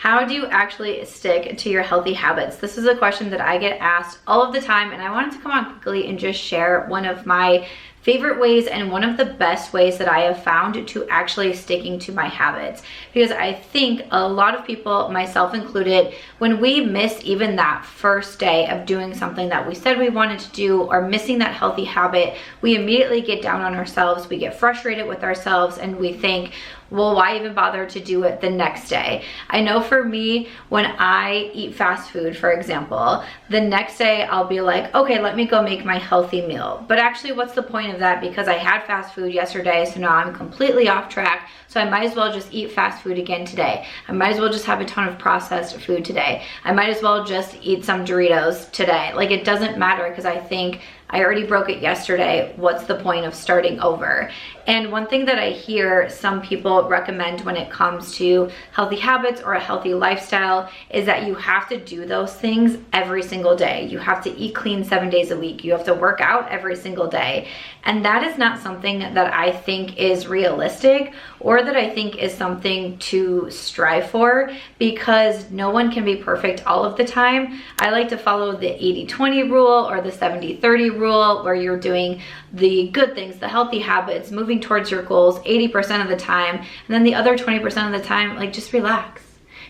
How do you actually stick to your healthy habits? This is a question that I get asked all of the time, and I wanted to come on quickly and just share one of my favorite ways and one of the best ways that I have found to actually sticking to my habits. Because I think a lot of people, myself included, when we miss even that first day of doing something that we said we wanted to do, or missing that healthy habit, we immediately get down on ourselves, we get frustrated with ourselves, and we think, well, why even bother to do it the next day? I know for me, when I eat fast food, for example, the next day I'll be like, okay, let me go make my healthy meal. But actually, what's the point of that? Because I had fast food yesterday, so now I'm completely off track. So I might as well just eat fast food again today. I might as well just have a ton of processed food today. I might as well just eat some Doritos today. Like, it doesn't matter, because I think I already broke it yesterday. What's the point of starting over? And one thing that I hear some people recommend when it comes to healthy habits or a healthy lifestyle is that you have to do those things every single day. You have to eat clean 7 days a week. You have to work out every single day. And that is not something that I think is realistic, or that I think is something to strive for, because no one can be perfect all of the time. I like to follow the 80-20 rule or the 70-30 rule, where you're doing the good things, the healthy habits, moving towards your goals 80% of the time, and then the other 20% of the time, like, just relax.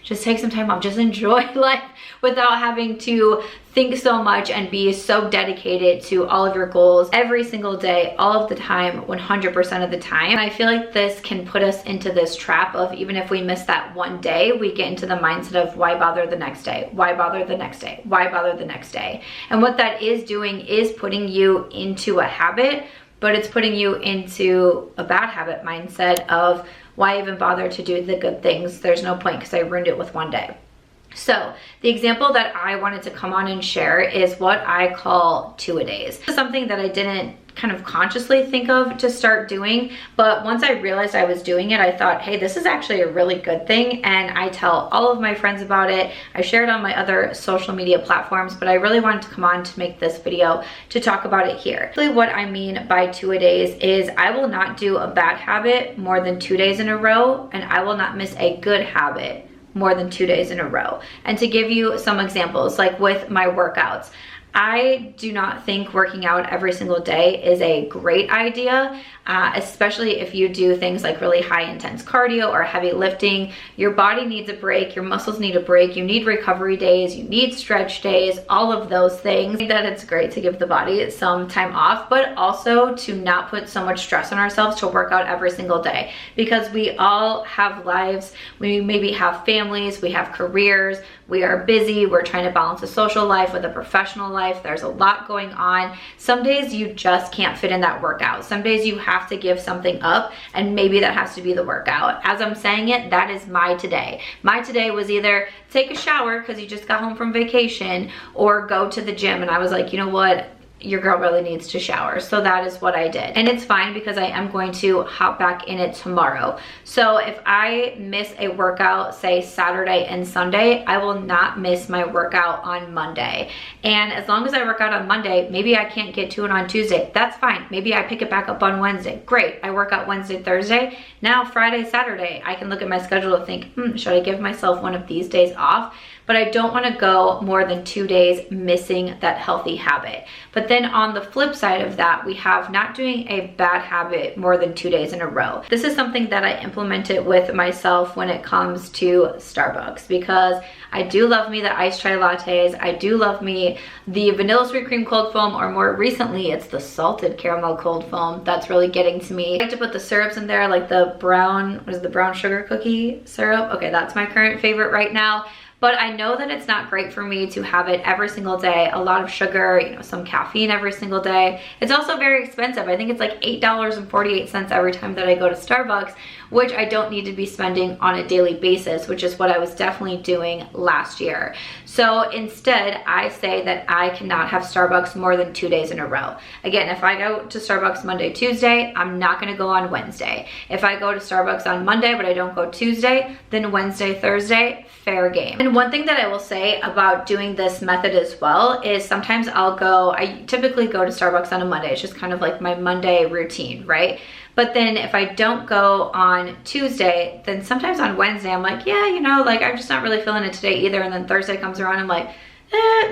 Just take some time off. Just enjoy life without having to think so much and be so dedicated to all of your goals every single day, all of the time, 100% of the time. And I feel like this can put us into this trap of, even if we miss that one day, we get into the mindset of, why bother the next day? Why bother the next day? Why bother the next day? And what that is doing is putting you into a habit, but it's putting you into a bad habit mindset of, why even bother to do the good things? There's no point, because I ruined it with one day. So the example that I wanted to come on and share is what I call two-a-days. This is something that I didn't kind of consciously think of to start doing, but once I realized I was doing it, I thought, hey, this is actually a really good thing, and I tell all of my friends about it. I share it on my other social media platforms, but I really wanted to come on to make this video to talk about it here. Really, what I mean by two-a-days is I will not do a bad habit more than 2 days in a row, and I will not miss a good habit more than 2 days in a row. And to give you some examples, like with my workouts, I do not think working out every single day is a great idea, especially if you do things like really high intense cardio or heavy lifting. Your body needs a break, your muscles need a break, you need recovery days, you need stretch days, all of those things. I think that it's great to give the body some time off, but also to not put so much stress on ourselves to work out every single day, because we all have lives. We maybe have families, we have careers, we are busy, we're trying to balance a social life with a professional life. There's a lot going on. Some days you just can't fit in that workout. Some days you have to give something up, and maybe that has to be the workout. As I'm saying it, that is my today. My today was either take a shower because you just got home from vacation, or go to the gym. And I was like, you know what? Your girl really needs to shower. So that is what I did. And it's fine, because I am going to hop back in it tomorrow. So if I miss a workout, say Saturday and Sunday, I will not miss my workout on Monday. And as long as I work out on Monday, maybe I can't get to it on Tuesday. That's fine. Maybe I pick it back up on Wednesday. Great. I work out Wednesday, Thursday. Now Friday, Saturday, I can look at my schedule and think, should I give myself one of these days off? But I don't want to go more than 2 days missing that healthy habit. But then on the flip side of that, we have not doing a bad habit more than 2 days in a row. This is something that I implemented with myself when it comes to Starbucks, because I do love me the iced chai lattes. I do love me the vanilla sweet cream cold foam, or more recently, it's the salted caramel cold foam. That's really getting to me. I like to put the syrups in there, like the brown, what is the brown sugar cookie syrup? Okay, that's my current favorite right now. But I know that it's not great for me to have it every single day. A lot of sugar, you know, some caffeine every single day. It's also very expensive. I think it's like $8.48 every time that I go to Starbucks, which I don't need to be spending on a daily basis, which is what I was definitely doing last year. So instead, I say that I cannot have Starbucks more than 2 days in a row. Again, if I go to Starbucks Monday, Tuesday, I'm not gonna go on Wednesday. If I go to Starbucks on Monday, but I don't go Tuesday, then Wednesday, Thursday, fair game. And one thing that I will say about doing this method as well is sometimes I typically go to Starbucks on a Monday. It's just kind of like my Monday routine, right? But then if I don't go on Tuesday, then sometimes on Wednesday, I'm like, yeah, you know, like I'm just not really feeling it today either. And then Thursday comes around, I'm like,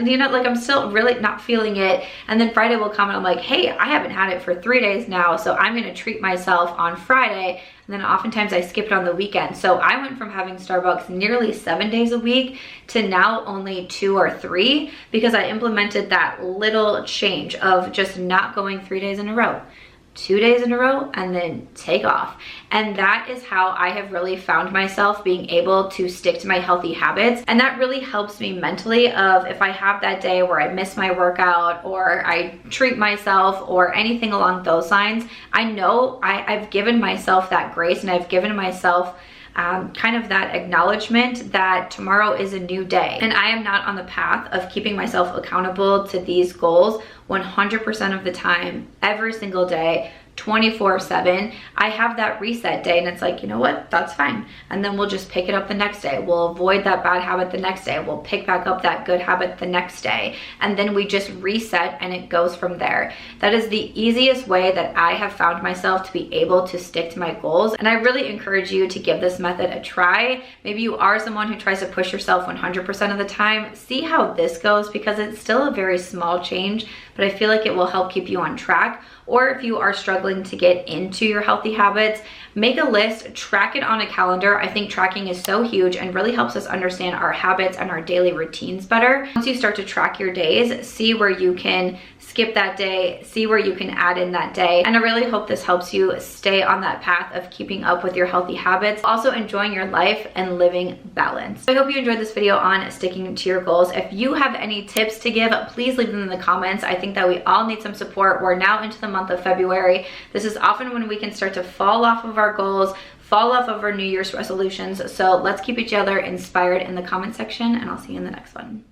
you know, like I'm still really not feeling it. And then Friday will come and I'm like, hey, I haven't had it for 3 days now, so I'm gonna treat myself on Friday. And then oftentimes I skip it on the weekend. So I went from having Starbucks nearly 7 days a week to now only 2 or 3, because I implemented that little change of just not going 3 days in a row. 2 days in a row and then take off. And that is how I have really found myself being able to stick to my healthy habits. And that really helps me mentally of if I have that day where I miss my workout or I treat myself or anything along those lines, I know I've given myself that grace, and I've given myself kind of that acknowledgement that tomorrow is a new day. And I am not on the path of keeping myself accountable to these goals 100% of the time, every single day, 24/7. I have that reset day, and it's like, you know what, that's fine. And then we'll just pick it up the next day. We'll avoid that bad habit the next day. We'll pick back up that good habit the next day. And then we just reset and it goes from there. That is the easiest way that I have found myself to be able to stick to my goals. And I really encourage you to give this method a try. Maybe you are someone who tries to push yourself 100% of the time. See how this goes, because it's still a very small change, but I feel like it will help keep you on track. Or if you are struggling to get into your healthy habits, make a list, track it on a calendar. I think tracking is so huge and really helps us understand our habits and our daily routines better. Once you start to track your days, see where you can skip that day, see where you can add in that day. And I really hope this helps you stay on that path of keeping up with your healthy habits, also enjoying your life and living balance. I hope you enjoyed this video on sticking to your goals. If you have any tips to give, please leave them in the comments. I think that we all need some support. We're now into the month of February. This is often when we can start to fall off of our goals, fall off of our New Year's resolutions. So let's keep each other inspired in the comment section, and I'll see you in the next one.